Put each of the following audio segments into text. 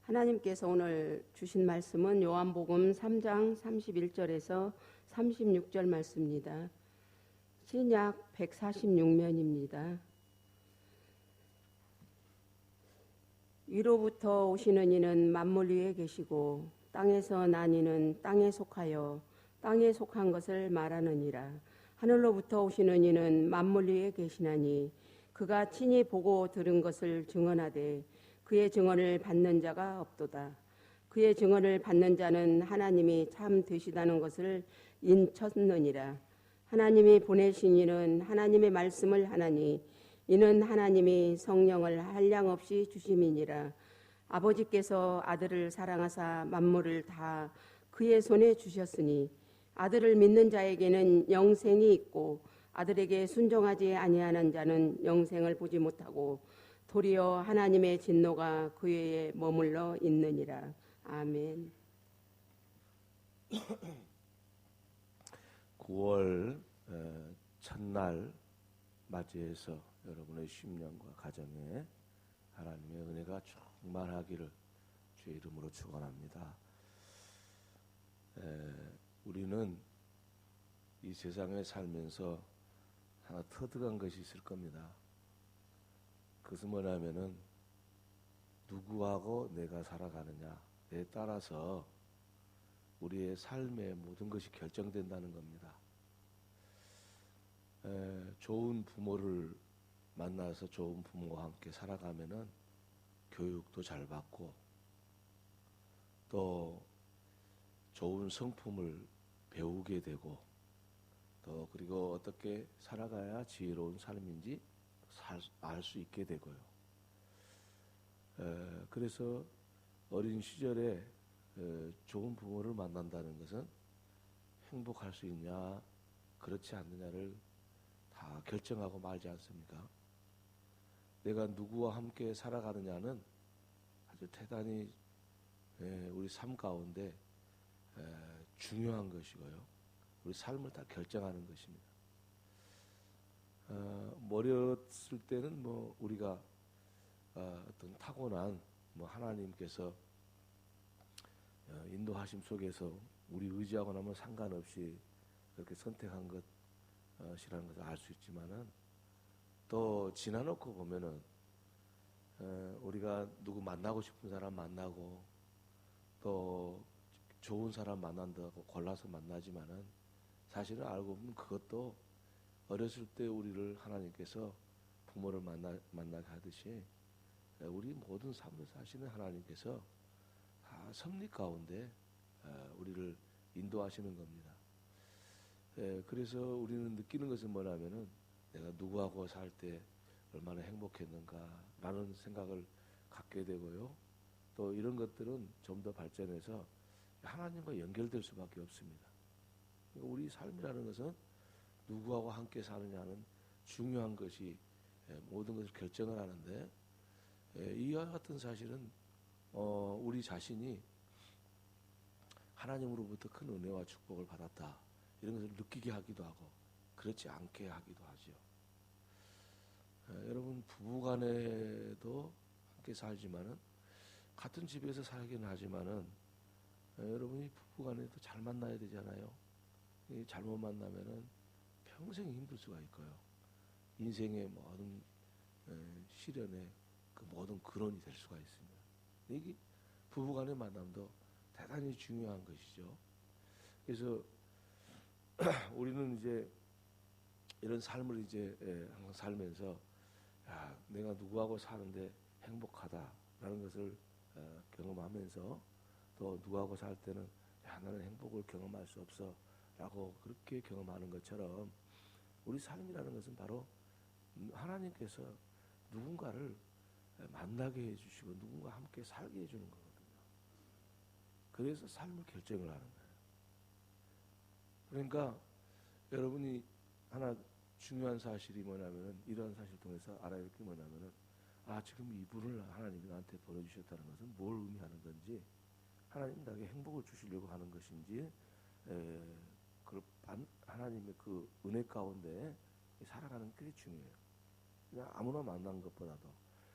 하나님께서 오늘 주신 말씀은 요한복음 3장 31절에서 36절 말씀입니다. 신약 146면입니다. 위로부터 오시는 이는 만물 위에 계시고 땅에서 난 이는 땅에 속하여 땅에 속한 것을 말하느니라. 하늘로부터 오시는 이는 만물 위에 계시나니 그가 친히 보고 들은 것을 증언하되 그의 증언을 받는 자가 없도다. 그의 증언을 받는 자는 하나님이 참 되시다는 것을 인쳤느니라. 하나님이 보내신 이는 하나님의 말씀을 하나니 이는 하나님이 성령을 한량없이 주심이니라. 아버지께서 아들을 사랑하사 만물을 다 그의 손에 주셨으니 아들을 믿는 자에게는 영생이 있고 아들에게 순종하지 아니하는 자는 영생을 보지 못하고 도리어 하나님의 진노가 그 외에 머물러 있느니라. 아멘. 9월 첫날 맞이해서 여러분의 심령과 가정에 하나님의 은혜가 충만하기를 주의 이름으로 축원합니다. 우리는 이 세상에 살면서 하나 터득한 것이 있을 겁니다. 그것은 뭐냐면은 누구하고 내가 살아가느냐에 따라서 우리의 삶의 모든 것이 결정된다는 겁니다. 좋은 부모를 만나서 좋은 부모와 함께 살아가면은 교육도 잘 받고 또 좋은 성품을 배우게 되고 또 그리고 어떻게 살아가야 지혜로운 삶인지 알 수 있게 되고요. 그래서 어린 시절에 좋은 부모를 만난다는 것은 행복할 수 있냐 그렇지 않느냐를 다 결정하고 말지 않습니까? 내가 누구와 함께 살아가느냐는 아주 대단히 우리 삶 가운데 중요한 것이고요. 우리 삶을 다 결정하는 것입니다. 어렸을 때는 뭐 우리가 어떤 타고난 뭐 하나님께서 인도하심 속에서 우리 의지하고 나면 상관없이 그렇게 선택한 것이라는 것을 알 수 있지만은 또 지나놓고 보면은 우리가 누구 만나고 싶은 사람 만나고 또 좋은 사람 만난다고 골라서 만나지만은 사실은 알고 보면 그것도 어렸을 때 우리를 하나님께서 부모를 만나게 하듯이 우리 모든 삶을 사시는 하나님께서 다 섭리 가운데 우리를 인도하시는 겁니다. 그래서 우리는 느끼는 것은 뭐냐면은 내가 누구하고 살 때 얼마나 행복했는가라는 생각을 갖게 되고요. 또 이런 것들은 좀 더 발전해서 하나님과 연결될 수밖에 없습니다. 그러니까 우리 삶이라는 것은 누구하고 함께 사느냐는 중요한 것이 모든 것을 결정을 하는데 이와 같은 사실은 우리 자신이 하나님으로부터 큰 은혜와 축복을 받았다 이런 것을 느끼게 하기도 하고 그렇지 않게 하기도 하죠. 여러분 부부간에도 함께 살지만은 같은 집에서 살기는 하지만은 여러분이 부부간에도 잘 만나야 되잖아요. 잘못 만나면은 평생 힘들 수가 있고요. 인생의 모든 시련의 그 모든 근원이 될 수가 있습니다. 이게 부부간의 만남도 대단히 중요한 것이죠. 그래서 우리는 이제 이런 삶을 이제 항상 살면서 내가 누구하고 사는데 행복하다라는 것을 경험하면서 또 누구하고 살 때는 나는 행복을 경험할 수 없어라고 그렇게 경험하는 것처럼 우리 삶이라는 것은 바로 하나님께서 누군가를 만나게 해주시고 누군가 함께 살게 해주는 거거든요. 그래서 삶을 결정을 하는 거예요. 그러니까 여러분이 하나 중요한 사실이 뭐냐면은 이러한 사실을 통해서 알아야 할 게 뭐냐면은 지금 이분을 하나님이 나한테 보내주셨다는 것은 뭘 의미하는 건지 하나님이 나에게 행복을 주시려고 하는 것인지 하나님의 그 은혜 가운데 살아가는 게 중요해요. 그냥 아무나 만난 것보다도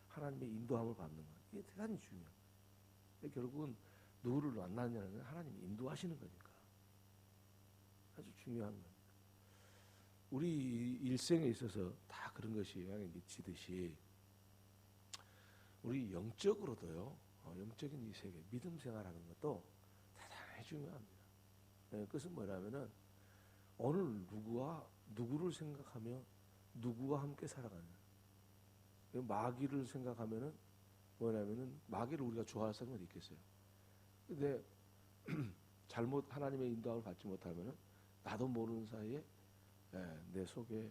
하나님의 인도함을 받는 것 이게 대단히 중요해요. 결국은 누구를 만나느냐는 하나님이 인도하시는 거니까. 아주 중요한 겁니다. 우리 일생에 있어서 다 그런 것이 영향을 미치듯이 우리 영적으로도요. 영적인 이 세계, 믿음 생활하는 것도 대단히 중요합니다. 그것은 뭐냐면은 오늘 누구를 생각하며 누구와 함께 살아가냐. 마귀를 생각하면은 뭐냐면은 마귀를 우리가 좋아할 사람은 어디 있겠어요. 근데 잘못 하나님의 인도함을 받지 못하면은 나도 모르는 사이에 내 속에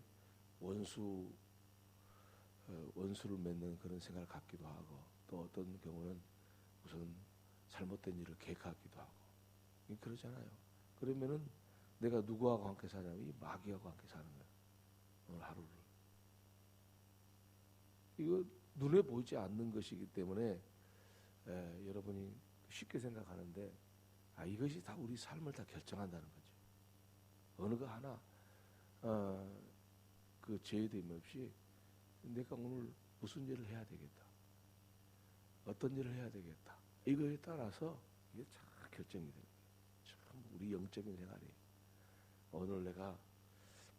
원수를 맺는 그런 생각을 갖기도 하고, 또 어떤 경우는 우선 잘못된 일을 계획하기도 하고, 그러잖아요. 그러면은 내가 누구하고 함께 사냐면 이 마귀하고 함께 사는 거야. 오늘 하루를. 이거 눈에 보이지 않는 것이기 때문에 여러분이 쉽게 생각하는데 이것이 다 우리 삶을 다 결정한다는 거죠. 어느 거 하나 그 제외됨 없이 내가 오늘 무슨 일을 해야 되겠다. 어떤 일을 해야 되겠다. 이거에 따라서 이게 참 결정이 되는 거예요. 참 우리 영적인 생활이 오늘 내가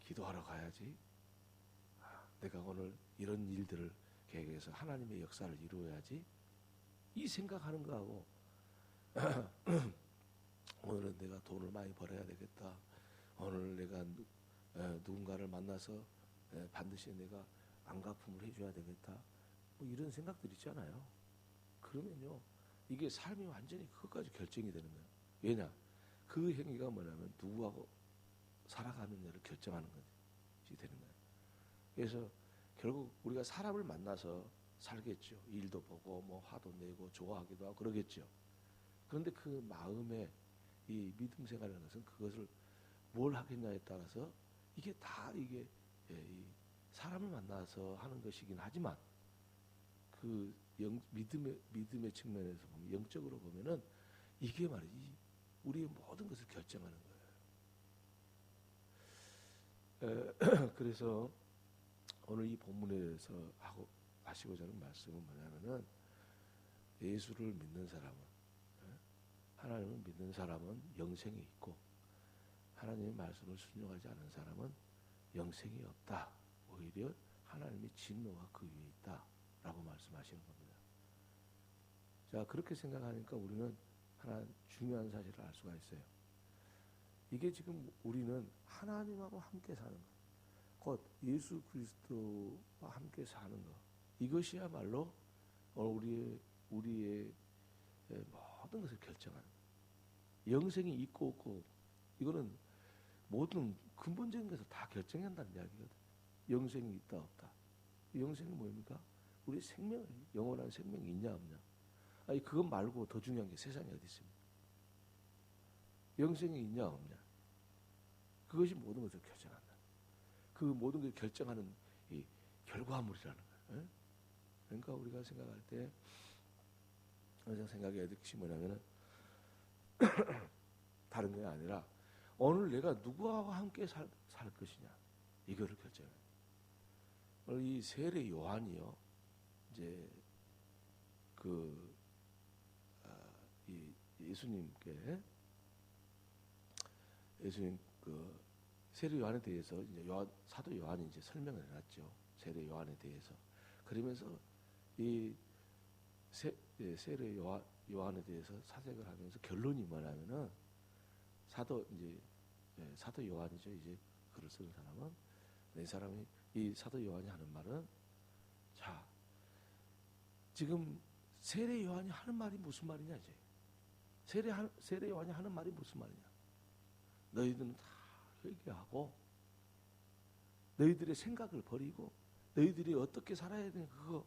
기도하러 가야지. 내가 오늘 이런 일들을 계획해서 하나님의 역사를 이루어야지. 이 생각하는 거하고 오늘은 내가 돈을 많이 벌어야 되겠다. 오늘 내가 누군가를 만나서 반드시 내가 안갚음을 해줘야 되겠다. 뭐 이런 생각들 있잖아요. 그러면요, 이게 삶이 완전히 그것까지 결정이 되는 거예요. 왜냐? 그 행위가 뭐냐면 누구하고 살아가느냐를 결정하는 것이 되는 거예요. 그래서 결국 우리가 사람을 만나서 살겠죠. 일도 보고 뭐 화도 내고 좋아하기도 하고 그러겠죠. 그런데 그 마음에 이 믿음 생활이라는 것은 그것을 뭘 하겠냐에 따라서 이게 다 이게 이 사람을 만나서 하는 것이긴 하지만 그 믿음의 측면에서 보면, 영적으로 보면은 이게 말이지 우리의 모든 것을 결정하는 거예요. 그래서 오늘 이 본문에 대해서 하시고자 하는 말씀은 뭐냐면은 예수를 믿는 사람은, 하나님을 믿는 사람은 영생이 있고 하나님의 말씀을 순종하지 않은 사람은 영생이 없다. 오히려 하나님의 진노가 그 위에 있다라고 말씀하시는 겁니다. 자, 그렇게 생각하니까 우리는 하나 중요한 사실을 알 수가 있어요. 이게 지금 우리는 하나님하고 함께 사는 것, 곧 예수 그리스도와 함께 사는 것, 이것이야말로 우리의 모든 것을 결정하는 거예요. 영생이 있고 없고 이거는 모든 근본적인 것을 다 결정한다는 이야기거든. 영생이 있다 없다. 영생이 뭡니까? 우리 생명, 영원한 생명이 있냐 없냐. 아니 그것 말고 더 중요한 게 세상에 어디 있습니까? 영생이 있냐 없냐. 그것이 모든 것을 결정한다. 그 모든 것을 결정하는 이 결과물이라는 거예요. 그러니까 우리가 생각할 때 항상 생각해야 될 것이 뭐냐면은 다른 게 아니라 오늘 내가 누구와 함께 살 것이냐 이거를 결정해요. 오늘 이 세례 요한이요, 이제 이 예수님 그 세례 요한에 대해서 이제 사도 요한이 이제 설명을 해놨죠. 세례 요한에 대해서. 그러면서 이 세례 요한에 대해서 사색을 하면서 결론이 뭐냐면은 사도 요한이죠. 이제 글을 쓰는 사람은 이 사람이 이 사도 요한이 하는 말은, 자, 지금 세례 요한이 하는 말이 무슨 말이냐 이제. 세례 요한이 하는 말이 무슨 말이냐. 너희들은 다 회개하고 너희들의 생각을 버리고 너희들이 어떻게 살아야 되는 그거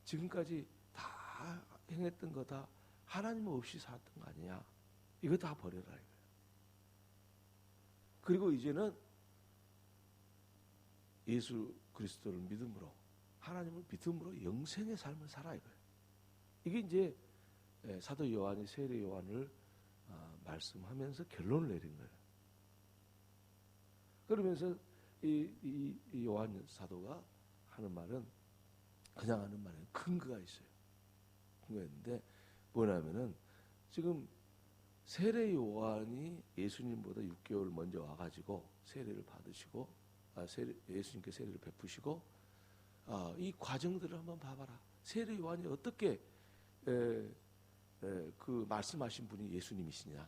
지금까지 다 행했던 거 다 하나님 없이 살았던 거 아니냐. 이거 다 버려라 이거예요. 그리고 이제는 예수 그리스도를 믿음으로, 하나님을 믿음으로 영생의 삶을 살아 이거예요. 이게 이제 사도 요한이 세례 요한을 말씀하면서 결론을 내린 거예요. 그러면서 이 요한 사도가 하는 말은 그냥 하는 말은 근거가 있어요. 근거가 있는데 뭐냐면은 지금 세례 요한이 예수님보다 6개월 먼저 와가지고 세례를 받으시고 예수님께 세례를 베푸시고 이 과정들을 한번 봐봐라. 세례 요한이 어떻게 그 말씀하신 분이 예수님이시냐.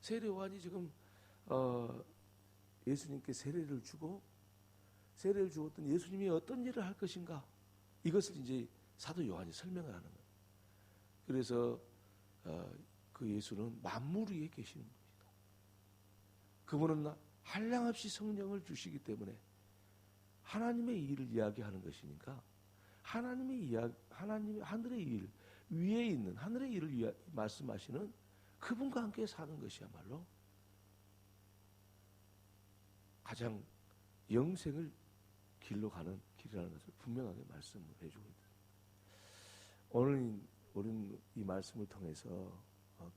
세례 요한이 지금 예수님께 세례를 주었던 예수님이 어떤 일을 할 것인가, 이것을 이제 사도 요한이 설명을 하는 거예요. 그래서 그 예수는 만물 위에 계시는 분이다. 그분은 한량없이 성령을 주시기 때문에 하나님의 일을 이야기하는 것이니까 하나님이 하늘의 일, 위에 있는 하늘의 일을 말씀하시는 그분과 함께 사는 것이야말로 가장 영생을 길로 가는 길이라는 것을 분명하게 말씀을 해주고 있습니다. 오늘 우리는 이 말씀을 통해서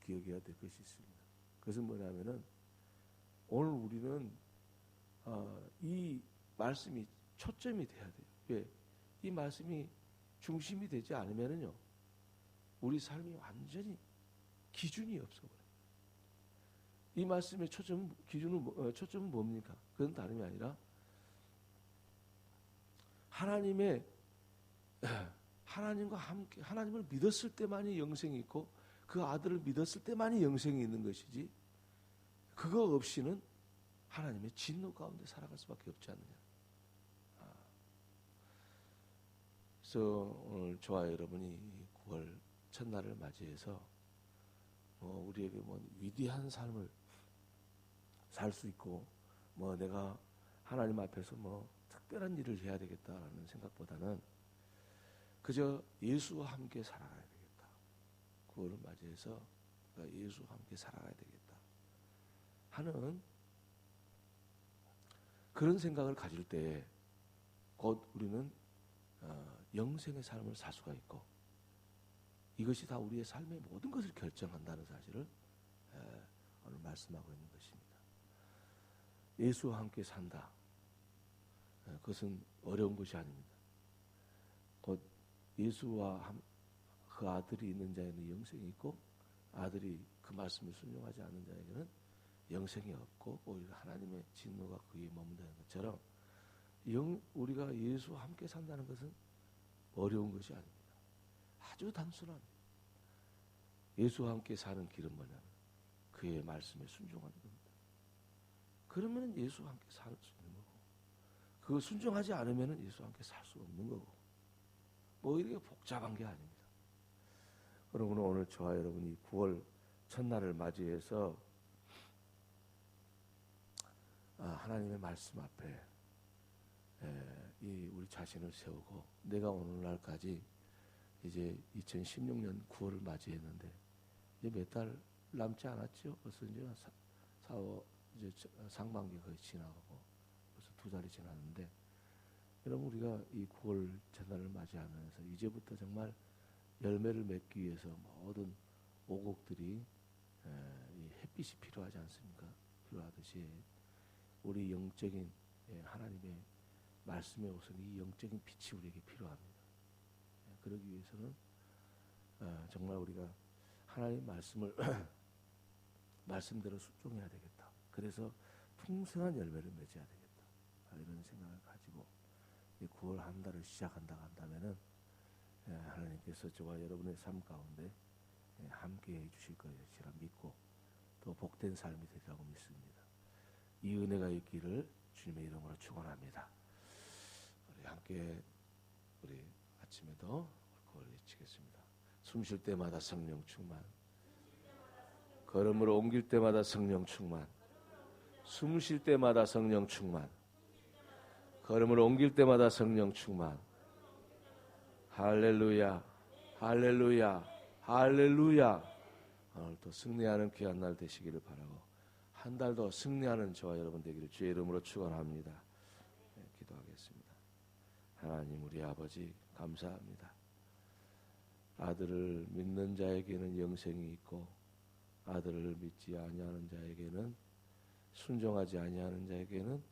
기억해야 될 것이 있습니다. 그것은 뭐냐면은 오늘 우리는 이 말씀이 초점이 돼야 돼요. 왜? 이 말씀이 중심이 되지 않으면은요, 우리 삶이 완전히 기준이 없어버려요. 이 말씀의 초점은 뭡니까? 그건 다름이 아니라 하나님과 함께 하나님을 믿었을 때만이 영생이 있고 그 아들을 믿었을 때만이 영생이 있는 것이지, 그거 없이는 하나님의 진노 가운데 살아갈 수밖에 없지 않느냐. 그래서 오늘 저와 여러분이 9월 첫날을 맞이해서 우리에게 위대한 삶을 살 수 있고 내가 하나님 앞에서 특별한 일을 해야 되겠다라는 생각보다는 그저 예수와 함께 살아가야 되겠다. 9월을 맞이해서 예수와 함께 살아가야 되겠다 하는 그런 생각을 가질 때 곧 우리는 영생의 삶을 살 수가 있고, 이것이 다 우리의 삶의 모든 것을 결정한다는 사실을 오늘 말씀하고 있는 것입니다. 예수와 함께 산다. 그것은 어려운 것이 아닙니다. 곧 예수와 그 아들이 있는 자에는 영생이 있고, 아들이 그 말씀을 순종하지 않는 자에게는 영생이 없고 오히려 하나님의 진노가 그에 머문다는 것처럼 우리가 예수와 함께 산다는 것은 어려운 것이 아닙니다. 아주 단순합니다. 예수와 함께 사는 길은 뭐냐면 그의 말씀에 순종하는 겁니다. 그러면 예수와 함께 살 수 있는 거고, 그거 순종하지 않으면 예수와 함께 살 수 없는 거고, 이렇게 복잡한 게 아닙니다. 그러므로 오늘 저와 여러분이 9월 첫날을 맞이해서 하나님의 말씀 앞에 우리 자신을 세우고, 내가 오늘날까지 이제 2016년 9월을 맞이했는데 이제 몇 달 남지 않았죠. 벌써 이제 상반기 거의 지나가고 벌써 2달이 지났는데, 여러분 우리가 이 9월 첫날을 맞이하면서 이제부터 정말 열매를 맺기 위해서 모든 오곡들이 이 햇빛이 필요하지 않습니까? 필요하듯이 우리 영적인 하나님의 말씀에 우선 이 영적인 빛이 우리에게 필요합니다. 그러기 위해서는 정말 우리가 하나님의 말씀을 말씀대로 순종해야 되겠다. 그래서 풍성한 열매를 맺어야 되겠다. 이런 생각을 가지고 9월 한 달을 시작한다고 한다면은 하나님께서 저와 여러분의 삶 가운데 함께 해주실 것이라 믿고 또 복된 삶이 되리라고 믿습니다. 이 은혜가 있기를 주님의 이름으로 축원합니다. 우리 함께 우리 아침에도 그걸 외치겠습니다. 숨 쉴 때마다 성령 충만, 걸음으로 옮길 때마다 성령 충만, 숨 쉴 때마다 성령 충만, 걸음을 옮길 때마다 성령 충만. 할렐루야, 할렐루야, 할렐루야. 오늘도 승리하는 귀한 날 되시기를 바라고, 한 달도 승리하는 저와 여러분 되기를 주의 이름으로 축원합니다. 기도하겠습니다. 하나님 우리 아버지 감사합니다. 아들을 믿는 자에게는 영생이 있고 아들을 믿지 아니하는 자에게는, 순종하지 아니하는 자에게는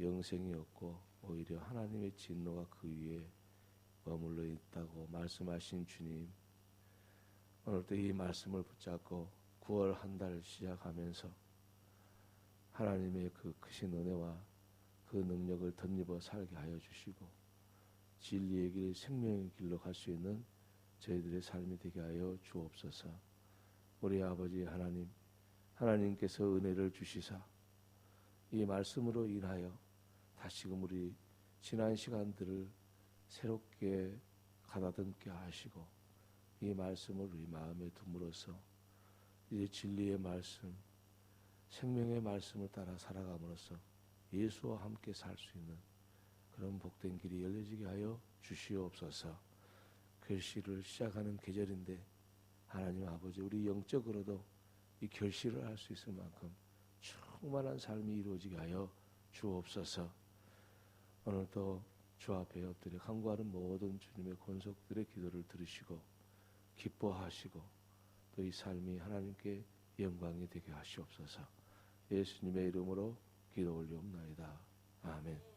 영생이 없고 오히려 하나님의 진노가 그 위에 머물러 있다고 말씀하신 주님, 오늘도 이 말씀을 붙잡고 9월 한 달 시작하면서 하나님의 그 크신 은혜와 그 능력을 덧입어 살게 하여 주시고 진리의 길, 생명의 길로 갈 수 있는 저희들의 삶이 되게 하여 주옵소서. 우리 아버지 하나님, 하나님께서 은혜를 주시사 이 말씀으로 인하여 다시금 우리 지난 시간들을 새롭게 가다듬게 하시고 이 말씀을 우리 마음에 둠으로써 이제 진리의 말씀, 생명의 말씀을 따라 살아감으로써 예수와 함께 살 수 있는 그런 복된 길이 열려지게 하여 주시옵소서. 결실을 시작하는 계절인데 하나님 아버지, 우리 영적으로도 이 결실을 할 수 있을 만큼 충만한 삶이 이루어지게 하여 주옵소서. 오늘도 주 앞에 엎드려 간구하는 모든 주님의 권속들의 기도를 들으시고 기뻐하시고 또 이 삶이 하나님께 영광이 되게 하시옵소서. 예수님의 이름으로 기도 올리옵나이다. 아멘.